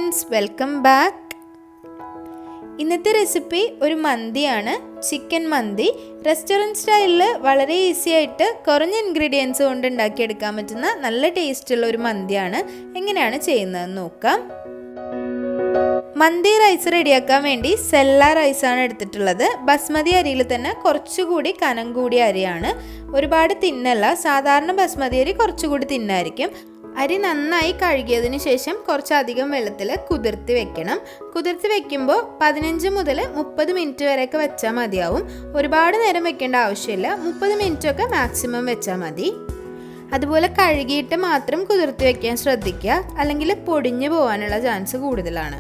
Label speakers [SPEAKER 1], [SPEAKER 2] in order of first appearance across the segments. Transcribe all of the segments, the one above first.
[SPEAKER 1] Friends, welcome back. ഇന്നത്തെ recipe ഒരു മന്തിയാണ്, chicken മന്തി. Restaurant സ്റ്റൈലിൽ വളരെ ഈസി ആയിട്ട് കുറഞ്ഞ ഇൻഗ്രീഡിയൻസ് കൊണ്ട് ഉണ്ടാക്കിയെടുക്കാൻ പറ്റുന്ന നല്ല ടേസ്റ്റുള്ള ഒരു മന്തിയാണ്. എങ്ങനെയാണ് ചെയ്യുന്നതെന്ന് നോക്കാം. മന്തി റൈസ് റെഡിയാക്കാൻ വേണ്ടി സെല്ല റൈസാണ് എടുത്തിട്ടുള്ളത്. ബസ്മതി അരിയിൽ തന്നെ കുറച്ചുകൂടി കനം കൂടിയ അരിയാണ്. ഒരുപാട് തിന്നല്ല, സാധാരണ ബസ്മതി അരി കുറച്ചുകൂടി തിന്നായിരിക്കും. അരി നന്നായി കഴുകിയതിന് ശേഷം കുറച്ചധികം വെള്ളത്തിൽ കുതിർത്തി വെക്കണം. കുതിർത്തി വെക്കുമ്പോൾ 15 മുതൽ 30 മിനിറ്റ് വരെയൊക്കെ വെച്ചാൽ മതിയാവും. ഒരുപാട് നേരം വെക്കേണ്ട ആവശ്യമില്ല, 30 മിനിറ്റൊക്കെ മാക്സിമം വെച്ചാൽ മതി. അതുപോലെ കഴുകിയിട്ട് മാത്രം കുതിർത്തി വെക്കാൻ ശ്രദ്ധിക്കുക, അല്ലെങ്കിൽ പൊടിഞ്ഞു പോകാനുള്ള ചാൻസ് കൂടുതലാണ്.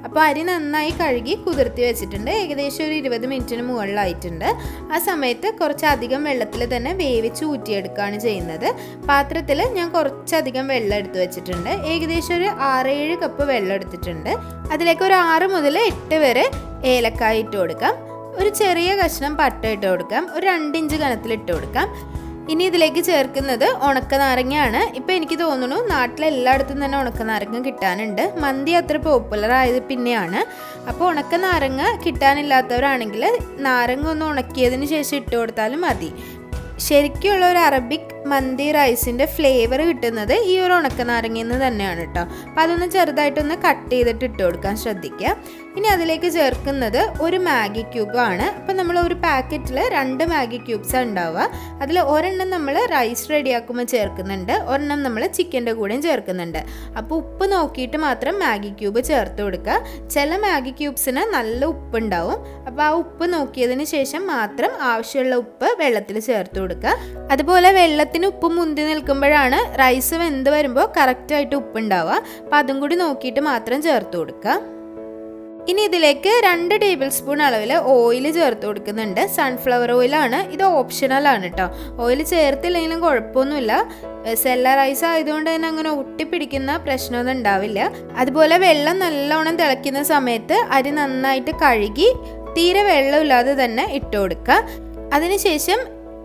[SPEAKER 1] അപ്പോൾ അരി നന്നായി കഴുകി കുതിർത്തി വെച്ചിട്ടുണ്ട്. ഏകദേശം ഒരു 20 മിനിറ്റിന് മുകളിലായിട്ടുണ്ട്. ആ സമയത്ത് കുറച്ചധികം വെള്ളത്തിൽ തന്നെ വേവിച്ച് ഊറ്റിയെടുക്കുകയാണ് ചെയ്യുന്നത്. പാത്രത്തിൽ ഞാൻ കുറച്ചധികം വെള്ളം എടുത്ത് വെച്ചിട്ടുണ്ട്. ഏകദേശം ഒരു 6-7 കപ്പ് വെള്ളം എടുത്തിട്ടുണ്ട്. അതിലേക്ക് ഒരു 6 മുതൽ 8 വരെ ഏലക്കായ ഇട്ട് കൊടുക്കാം. ഒരു ചെറിയ കഷ്ണം പട്ട ഇട്ട് കൊടുക്കാം. ഒരു 2 ഇഞ്ച് കനത്തിൽ ഇട്ട് കൊടുക്കാം. ഇനി ഇതിലേക്ക് ചേർക്കുന്നത് ഉണക്കനാരങ്ങയാണ്. ഇപ്പം എനിക്ക് തോന്നുന്നു നാട്ടിലെല്ലായിടത്തും തന്നെ ഉണക്കനാരങ്ങ കിട്ടാനുണ്ട്. മന്തി അത്ര പോപ്പുലർ ആയത് പിന്നെയാണ്. അപ്പോൾ ഉണക്കനാരങ്ങ കിട്ടാനില്ലാത്തവരാണെങ്കിൽ നാരങ്ങ ഒന്ന് ഉണക്കിയതിന് ശേഷം ഇട്ട് കൊടുത്താലും മതി. ശരിക്കുള്ള ഒരു അറബിക് മന്തി റൈസിൻ്റെ ഫ്ലേവർ കിട്ടുന്നത് ഈ ഒരു ഉണക്കനാരങ്ങയിൽ നിന്ന് തന്നെയാണ് കേട്ടോ. അപ്പോൾ അതൊന്ന് ചെറുതായിട്ടൊന്ന് കട്ട് ചെയ്തിട്ട് ഇട്ട് കൊടുക്കാൻ ശ്രദ്ധിക്കുക. ഇനി അതിലേക്ക് ചേർക്കുന്നത് ഒരു മാഗി ക്യൂബാണ്. അപ്പോൾ നമ്മൾ ഒരു പാക്കറ്റിൽ 2 മാഗി ക്യൂബ്സാണ് ഉണ്ടാവുക. അതിൽ ഒരെണ്ണം നമ്മൾ റൈസ് റെഡിയാക്കുമ്പോൾ ചേർക്കുന്നുണ്ട്, ഒരെണ്ണം നമ്മൾ ചിക്കൻ്റെ കൂടെയും ചേർക്കുന്നുണ്ട്. അപ്പോൾ ഉപ്പ് നോക്കിയിട്ട് മാത്രം മാഗി ക്യൂബ് ചേർത്ത് കൊടുക്കുക. ചില മാഗി ക്യൂബ്സിന് നല്ല ഉപ്പ് ഉണ്ടാവും. അപ്പോൾ ആ ഉപ്പ് നോക്കിയതിന് ശേഷം മാത്രം ആവശ്യമുള്ള ഉപ്പ് വെള്ളത്തിൽ ചേർത്ത് കൊടുക്കുക. അതുപോലെ വെള്ളത്തിന് ഉപ്പ് മുന്തി നിൽക്കുമ്പോഴാണ് റൈസ് വെന്ത് വരുമ്പോൾ കറക്റ്റായിട്ട് ഉപ്പ് ഉണ്ടാവുക. അപ്പം അതും കൂടി നോക്കിയിട്ട് മാത്രം ചേർത്ത് കൊടുക്കുക. ഇനി ഇതിലേക്ക് 2 ടേബിൾ സ്പൂൺ അളവിൽ ഓയിൽ ചേർത്ത് കൊടുക്കുന്നുണ്ട്. സൺഫ്ലവർ ഓയിലാണ്. ഇത് ഓപ്ഷണലാണ് കേട്ടോ. ഓയിൽ ചേർത്തില്ലെങ്കിലും കുഴപ്പമൊന്നുമില്ല. സെല്ല റൈസ് ആയതുകൊണ്ട് തന്നെ അങ്ങനെ ഒട്ടിപ്പിടിക്കുന്ന പ്രശ്നമൊന്നും ഉണ്ടാവില്ല. അതുപോലെ വെള്ളം നല്ലോണം തിളയ്ക്കുന്ന സമയത്ത് അരി നന്നായിട്ട് കഴുകി തീരെ വെള്ളമില്ലാതെ തന്നെ ഇട്ട് കൊടുക്കുക. അതിനുശേഷം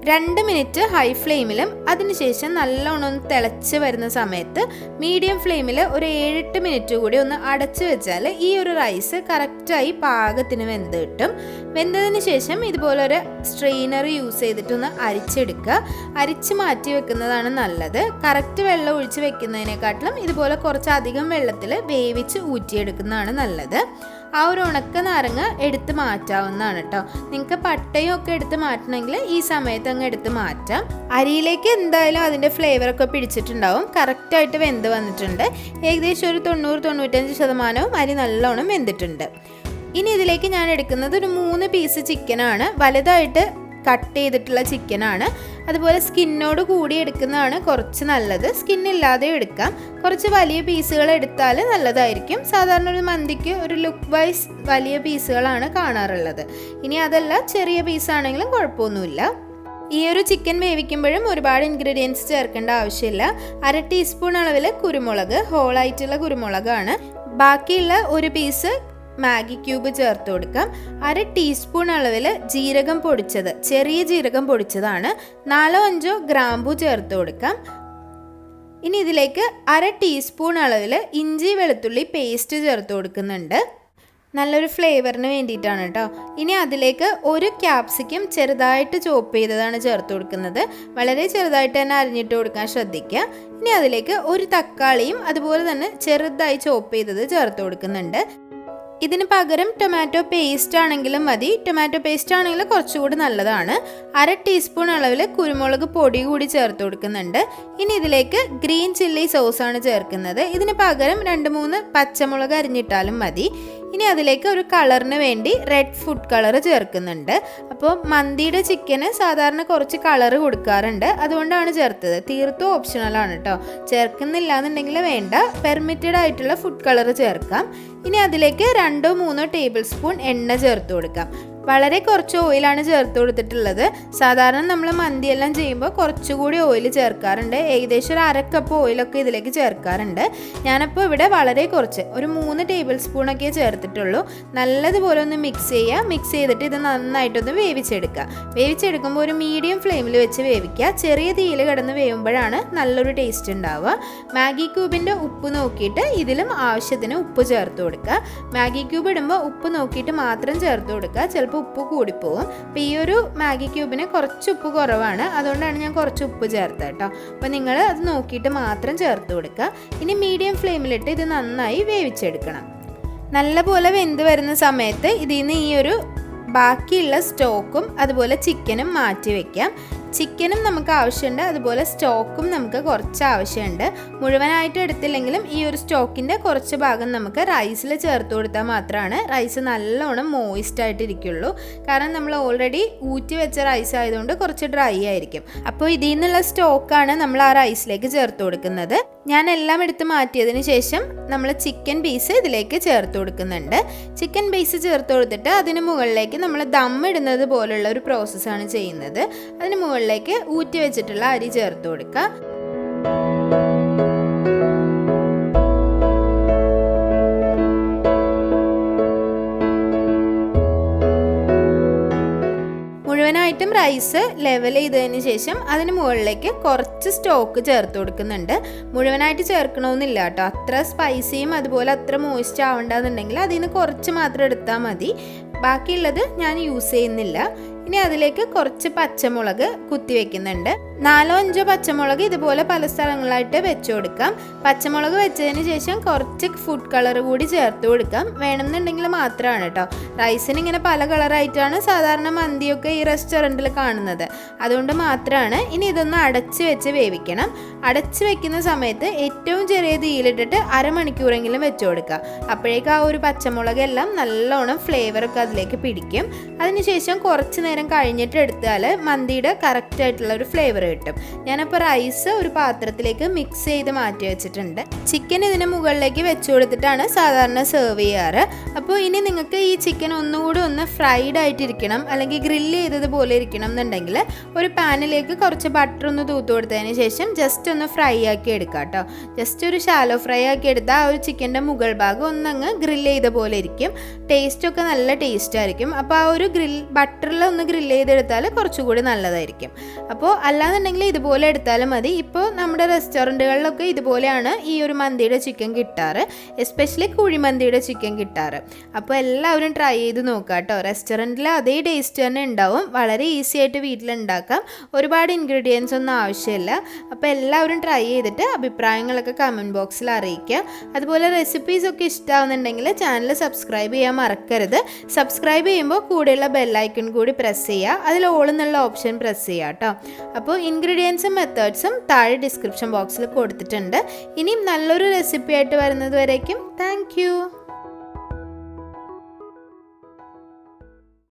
[SPEAKER 1] 2 മിനിറ്റ് ഹൈ ഫ്ലെയിമിലും അതിനുശേഷം നല്ലോണം ഒന്ന് തിളച്ച് വരുന്ന സമയത്ത് മീഡിയം ഫ്ലെയിമിൽ ഒരു 7-8 മിനിറ്റ് കൂടി ഒന്ന് അടച്ചു വെച്ചാൽ ഈ ഒരു റൈസ് കറക്റ്റായി പാകത്തിന് വെന്ത് കിട്ടും. വെന്തതിന് ശേഷം ഇതുപോലൊരു സ്ട്രെയിനർ യൂസ് ചെയ്തിട്ടൊന്ന് അരിച്ചെടുക്കുക. അരിച്ച് മാറ്റി വെക്കുന്നതാണ് നല്ലത്. കറക്റ്റ് വെള്ളം ഒഴിച്ച് വെക്കുന്നതിനെക്കാട്ടിലും ഇതുപോലെ കുറച്ചധികം വെള്ളത്തിൽ വേവിച്ച് ഊറ്റിയെടുക്കുന്നതാണ് നല്ലത്. ആ ഒരു ഉണക്ക നാരങ്ങ എടുത്ത് മാറ്റാവുന്നതാണ് കേട്ടോ. നിങ്ങൾക്ക് പട്ടയും ഒക്കെ എടുത്ത് മാറ്റണമെങ്കിൽ ഈ സമയത്ത് അങ്ങ് എടുത്ത് മാറ്റാം. അരിയിലേക്ക് എന്തായാലും അതിൻ്റെ ഫ്ലേവറൊക്കെ പിടിച്ചിട്ടുണ്ടാവും. കറക്റ്റായിട്ട് വെന്ത് വന്നിട്ടുണ്ട്. ഏകദേശം ഒരു 90-95% അരി നല്ലോണം വെന്തിട്ടുണ്ട്. ഇനി ഇതിലേക്ക് ഞാൻ എടുക്കുന്നത് ഒരു 3 പീസ് ചിക്കനാണ്. വലുതായിട്ട് കട്ട് ചെയ്തിട്ടുള്ള ചിക്കനാണ്. അതുപോലെ സ്കിന്നോട് കൂടി എടുക്കുന്നതാണ് കുറച്ച് നല്ലത്. സ്കിന്നില്ലാതെ എടുക്കാം. കുറച്ച് വലിയ പീസുകൾ എടുത്താൽ നല്ലതായിരിക്കും. സാധാരണ ഒരു മന്തിക്ക് ഒരു ലുക്ക് വൈസ് വലിയ പീസുകളാണ് കാണാറുള്ളത്. ഇനി അതല്ല, ചെറിയ പീസാണെങ്കിലും കുഴപ്പമൊന്നുമില്ല. ഈ ഒരു ചിക്കൻ വേവിക്കുമ്പോഴും ഒരുപാട് ഇൻഗ്രീഡിയൻസ് ചേർക്കേണ്ട ആവശ്യമില്ല. 1/2 ടീസ്പൂൺ അളവിൽ കുരുമുളക്, ഹോളായിട്ടുള്ള കുരുമുളകാണ്. ബാക്കിയുള്ള 1 പീസ് മാഗി ക്യൂബ് ചേർത്ത് കൊടുക്കാം. 1/2 ടീസ്പൂൺ അളവിൽ ജീരകം പൊടിച്ചത്, ചെറിയ ജീരകം പൊടിച്ചതാണ്. 4-5 ഗ്രാമ്പു ചേർത്ത് കൊടുക്കാം. ഇനി ഇതിലേക്ക് 1/2 ടീസ്പൂൺ അളവിൽ ഇഞ്ചി വെളുത്തുള്ളി പേസ്റ്റ് ചേർത്ത് കൊടുക്കുന്നുണ്ട്. നല്ലൊരു ഫ്ലേവറിന് വേണ്ടിയിട്ടാണ് കേട്ടോ. ഇനി അതിലേക്ക് 1 ക്യാപ്സിക്കം ചെറുതായിട്ട് ചോപ്പ് ചെയ്തതാണ് ചേർത്ത് കൊടുക്കുന്നത്. വളരെ ചെറുതായിട്ട് തന്നെ അരിഞ്ഞിട്ട് കൊടുക്കാൻ ശ്രദ്ധിക്കുക. ഇനി അതിലേക്ക് 1 തക്കാളിയും അതുപോലെ തന്നെ ചെറുതായി ചോപ്പ് ചെയ്തത് ചേർത്ത് കൊടുക്കുന്നുണ്ട്. ഇതിന് പകരം ടൊമാറ്റോ പേസ്റ്റ് ആണെങ്കിലും മതി. ടൊമാറ്റോ പേസ്റ്റ് ആണെങ്കിൽ കുറച്ചുകൂടി നല്ലതാണ്. 1/2 ടീസ്പൂൺ അളവിൽ കുരുമുളക് പൊടി കൂടി ചേർത്ത് കൊടുക്കുന്നുണ്ട്. ഇനി ഇതിലേക്ക് ഗ്രീൻ ചില്ലി സോസാണ് ചേർക്കുന്നത്. ഇതിന് പകരം 2-3 പച്ചമുളക് അരിഞ്ഞിട്ടാലും മതി. ഇനി അതിലേക്ക് ഒരു കളറിന് വേണ്ടി റെഡ് ഫുഡ് കളർ ചേർക്കുന്നുണ്ട്. അപ്പോൾ മന്തിയുടെ ചിക്കന് സാധാരണ കുറച്ച് കളറ് കൊടുക്കാറുണ്ട്, അതുകൊണ്ടാണ് ചേർത്തത്. തീർത്തും ഓപ്ഷണലാണ് കേട്ടോ. ചേർക്കുന്നില്ല എന്നുണ്ടെങ്കിൽ വേണ്ട, പെർമിറ്റഡ് ആയിട്ടുള്ള ഫുഡ് കളർ ചേർക്കാം. ഇനി അതിലേക്ക് 2-3 ടേബിൾ സ്പൂൺ എണ്ണ ചേർത്ത് കൊടുക്കാം. വളരെ കുറച്ച് ഓയിലാണ് ചേർത്ത് കൊടുത്തിട്ടുള്ളത്. സാധാരണ നമ്മൾ മന്തിയെല്ലാം ചെയ്യുമ്പോൾ കുറച്ചുകൂടി ഓയിൽ ചേർക്കാറുണ്ട്. ഏകദേശം ഒരു 1/2 കപ്പ് ഓയിലൊക്കെ ഇതിലേക്ക് ചേർക്കാറുണ്ട്. ഞാനപ്പോൾ ഇവിടെ വളരെ കുറച്ച് ഒരു 3 ടേബിൾ സ്പൂണൊക്കെ ചേർത്തിട്ടുള്ളൂ. നല്ലതുപോലെ ഒന്ന് മിക്സ് ചെയ്യുക. മിക്സ് ചെയ്തിട്ട് ഇത് നന്നായിട്ടൊന്ന് വേവിച്ചെടുക്കുക. വേവിച്ചെടുക്കുമ്പോൾ ഒരു മീഡിയം ഫ്ലെയിമിൽ വെച്ച് വേവിക്കുക. ചെറിയ തീയിൽ കിടന്ന് വേവുമ്പോഴാണ് നല്ലൊരു ടേസ്റ്റ് ഉണ്ടാവുക. മാഗി ക്യൂബിൻ്റെ ഉപ്പ് നോക്കിയിട്ട് ഇതിലും ആവശ്യത്തിന് ഉപ്പ് ചേർത്ത് കൊടുക്കുക. മാഗി ക്യൂബ് ഇടുമ്പോൾ ഉപ്പ് നോക്കിയിട്ട് മാത്രം ചേർത്ത് കൊടുക്കുക. ചിലപ്പോൾ ഉപ്പ് കൂടിപ്പോവും. അപ്പോൾ ഈ ഒരു മാഗി ക്യൂബിന് കുറച്ച് ഉപ്പ് കുറവാണ്, അതുകൊണ്ടാണ് ഞാൻ കുറച്ച് ഉപ്പ് ചേർത്തത് കേട്ടോ. അപ്പോൾ നിങ്ങൾ അത് നോക്കിയിട്ട് മാത്രം ചേർത്ത് കൊടുക്കുക. ഇനി മീഡിയം ഫ്ലെയിമിലിട്ട് ഇത് നന്നായി വേവിച്ചെടുക്കണം. നല്ലപോലെ വെന്ത് വരുന്ന സമയത്ത് ഇതിൽ നിന്ന് ഈ ഒരു ബാക്കിയുള്ള സ്റ്റോക്കും അതുപോലെ ചിക്കനും മാറ്റി വയ്ക്കാം. ചിക്കനും നമുക്ക് ആവശ്യമുണ്ട്, അതുപോലെ സ്റ്റോക്കും നമുക്ക് കുറച്ച് ആവശ്യമുണ്ട്. മുഴുവനായിട്ട് എടുത്തില്ലെങ്കിലും ഈ ഒരു സ്റ്റോക്കിൻ്റെ കുറച്ച് ഭാഗം നമുക്ക് റൈസിൽ ചേർത്ത് കൊടുത്താൽ മാത്രമാണ് റൈസ് നല്ലോണം മോയിസ്റ്റ് ആയിട്ടിരിക്കുള്ളൂ. കാരണം നമ്മൾ ഓൾറെഡി ഊറ്റി വെച്ച റൈസ് ആയതുകൊണ്ട് കുറച്ച് ഡ്രൈ ആയിരിക്കും. അപ്പോൾ ഇതിൽ നിന്നുള്ള സ്റ്റോക്കാണ് നമ്മൾ ആ റൈസിലേക്ക് ചേർത്ത് കൊടുക്കുന്നത്. ഞാൻ എല്ലാം എടുത്ത് മാറ്റിയതിന് ശേഷം നമ്മൾ ചിക്കൻ പീസ് ഇതിലേക്ക് ചേർത്ത് കൊടുക്കുന്നുണ്ട്. ചിക്കൻ പീസ് ചേർത്ത് കൊടുത്തിട്ട് അതിന് മുകളിലേക്ക് നമ്മൾ ദം ഇടുന്നത് പോലുള്ള ഒരു പ്രോസസ്സാണ് ചെയ്യുന്നത്. അതിന് മുകളിലേക്ക് ഊറ്റി വെച്ചിട്ടുള്ള അരി ചേർത്ത് കൊടുക്കുക. മുഴുവനായിട്ടും റൈസ് ലെവൽ ചെയ്തതിന് ശേഷം അതിന് മുകളിലേക്ക് കുറച്ച് സ്റ്റോക്ക് ചേർത്ത് കൊടുക്കുന്നുണ്ട്. മുഴുവനായിട്ട് ചേർക്കണമെന്നില്ല കേട്ടോ. അത്ര സ്പൈസിയും അതുപോലെ അത്ര മോയിസ്റ്റ് ആവണ്ടെന്നുണ്ടെങ്കിൽ അതിൽ നിന്ന് കുറച്ച് മാത്രം എടുത്താൽ മതി. ബാക്കിയുള്ളത് ഞാൻ യൂസ് ചെയ്യുന്നില്ല. ഇനി അതിലേക്ക് കുറച്ച് പച്ചമുളക് കുത്തി വെക്കുന്നുണ്ട്. 4-5 പച്ചമുളക് ഇതുപോലെ പല സ്ഥലങ്ങളായിട്ട് വെച്ച് കൊടുക്കാം. പച്ചമുളക് വെച്ചതിന് ശേഷം കുറച്ച് ഫുഡ് കളർ കൂടി ചേർത്ത് കൊടുക്കാം. വേണമെന്നുണ്ടെങ്കിൽ മാത്രമാണ് കേട്ടോ. റൈസിന് ഇങ്ങനെ പല കളറായിട്ടാണ് സാധാരണ മന്തിയൊക്കെ ഈ റെസ്റ്റോറൻറ്റിൽ കാണുന്നത്, അതുകൊണ്ട് മാത്രമാണ്. ഇനി ഇതൊന്ന് അടച്ച് വെച്ച് വേവിക്കണം. അടച്ച് വെക്കുന്ന സമയത്ത് ഏറ്റവും ചെറിയ തീയിലിട്ടിട്ട് അരമണിക്കൂറെങ്കിലും വെച്ച് കൊടുക്കുക. അപ്പോഴേക്കും ആ ഒരു പച്ചമുളക് എല്ലാം നല്ലോണം ഫ്ലേവറൊക്കെ അതിലേക്ക് പിടിക്കും. അതിനുശേഷം കുറച്ച് നേരം കഴിഞ്ഞിട്ട് എടുത്താൽ മന്തിയുടെ കറക്റ്റ് ആയിട്ടുള്ള ഒരു ഫ്ലേവർ കിട്ടും. ഞാനപ്പോൾ റൈസ് ഒരു പാത്രത്തിലേക്ക് മിക്സ് ചെയ്ത് മാറ്റി വെച്ചിട്ടുണ്ട്. ചിക്കൻ ഇതിന് മുകളിലേക്ക് വെച്ച് കൊടുത്തിട്ടാണ് സാധാരണ സെർവ് ചെയ്യാറ്. അപ്പോൾ ഇനി നിങ്ങൾക്ക് ഈ ചിക്കൻ ഒന്നുകൂടി ഒന്ന് ഫ്രൈഡ് ആയിട്ടിരിക്കണം, അല്ലെങ്കിൽ ഗ്രില്ല് ചെയ്തതുപോലെ ഇരിക്കണം എന്നുണ്ടെങ്കിൽ ഒരു പാനിലേക്ക് കുറച്ച് ബട്ടർ ഒന്ന് തൂത്ത് കൊടുത്തതിന് ശേഷം ജസ്റ്റ് ഒന്ന് ഫ്രൈ ആക്കി എടുക്കുക കേട്ടോ. ജസ്റ്റ് ഒരു ഷാലോ ഫ്രൈ ആക്കി എടുത്താൽ ആ ഒരു ചിക്കൻ്റെ മുകൾ ഭാഗം ഒന്നങ്ങ് ഗ്രില്ല് ചെയ്ത പോലെ ഇരിക്കും. ടേസ്റ്റൊക്കെ നല്ല ടേസ്റ്റ് ആയിരിക്കും. അപ്പോൾ ആ ഒരു ബട്ടറിൽ ഒന്ന് ഗ്രില്ല് ചെയ്തെടുത്താൽ കുറച്ചുകൂടി നല്ലതായിരിക്കും. അപ്പോൾ അല്ലാന്നുണ്ടെങ്കിൽ ഇതുപോലെ എടുത്താലും മതി. ഇപ്പോൾ നമ്മുടെ റെസ്റ്റോറൻറ്റുകളിലൊക്കെ ഇതുപോലെയാണ് ഈ ഒരു മന്തിയുടെ ചിക്കൻ കിട്ടാറ്, എസ്പെഷ്യലി കുഴിമന്തിയുടെ ചിക്കൻ കിട്ടാറ്. അപ്പോൾ എല്ലാവരും ട്രൈ ചെയ്ത് നോക്കുക കേട്ടോ. റെസ്റ്റോറൻറ്റിൽ അതേ ടേസ്റ്റ് തന്നെ ഉണ്ടാവും. വളരെ ഈസി ആയിട്ട് വീട്ടിലുണ്ടാക്കാം. ഒരുപാട് ഇൻഗ്രീഡിയൻസ് ഒന്നും ആവശ്യമില്ല. അപ്പോൾ എല്ലാവരും ട്രൈ ചെയ്തിട്ട് അഭിപ്രായങ്ങളൊക്കെ കമൻറ്റ് ബോക്സിൽ അറിയിക്കുക. അതുപോലെ റെസിപ്പീസൊക്കെ ഇഷ്ടമാവുന്നുണ്ടെങ്കിൽ ചാനൽ സബ്സ്ക്രൈബ് ചെയ്യാൻ മറക്കരുത്. സബ്സ്ക്രൈബ് ചെയ്യുമ്പോൾ കൂടെയുള്ള ബെല്ലൈക്കൺ കൂടി പ്രസ് ചെയ്യുക. അതിൽ ഓൾ എന്നുള്ള ഓപ്ഷൻ പ്രസ് ചെയ്യുക കേട്ടോ. അപ്പോൾ ഇൻഗ്രീഡിയൻസും മെത്തേഡ്സും താഴെ ഡിസ്ക്രിപ്ഷൻ ബോക്സിൽ കൊടുത്തിട്ടുണ്ട്. ഇനിയും നല്ലൊരു റെസിപ്പി ആയിട്ട് വരുന്നത് വരേക്കും താങ്ക് യു.